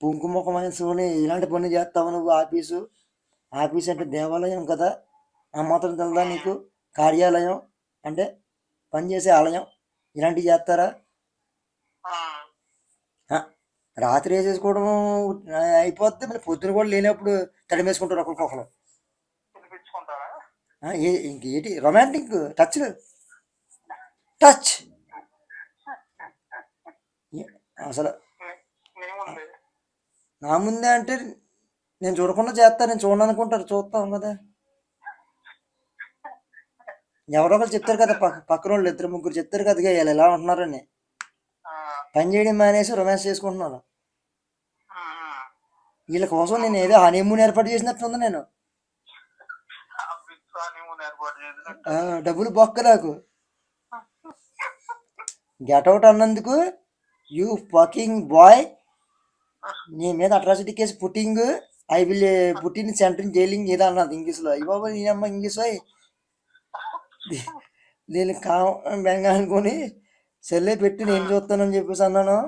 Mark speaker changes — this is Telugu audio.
Speaker 1: కుంకుమ వేసుకొని ఇలాంటి పని చేస్తావు నువ్వు? ఆఫీసు అంటే దేవాలయం కదా, ఆ మాత్రం తెలదా నీకు? కార్యాలయం అంటే పనిచేసే ఆలయం, ఇలాంటివి చేస్తారా? ఆ, రాత్రి వేసేసుకోవడం అయిపోద్ది, మళ్ళీ పొద్దున కూడా లేనప్పుడు తడిమేసుకుంటారు ఒకరికొకరు. ఇంకేంటి రొమాంటిక్ టచ్ టచ్ అసలు నా ముందే అంటే నేను చూడకుండా చేస్తా, నేను చూడను అనుకుంటారు, చూస్తాం కదా. ఎవరో ఒకరు చెప్తారు కదా, పక్కన వాళ్ళు ఇద్దరు ముగ్గురు చెప్తారు కదా వీళ్ళు ఎలా ఉంటున్నారని. పని చేయడం మానేసి రొమాన్స్ చేసుకుంటున్నారు. వీళ్ళ కోసం నేను ఏదో హనీమూన్ ఏర్పాటు చేసినట్టుంది నేను. డబ్బులు బొక్క నాకు. గెట్అవుట్ అన్నందుకు యూ ఫకింగ్ బాయ్, నీ మీద atrocity case putting, I will putting centre jailing ఏదో అన్నది ఇంగ్లీష్లో. అయ్యి బాబా నేనమ్మ ఇంగ్లీష్ దీనికి బెంగ అనుకొని సెల్లే పెట్టి నేను చూస్తానని చెప్పేసి అన్నాను.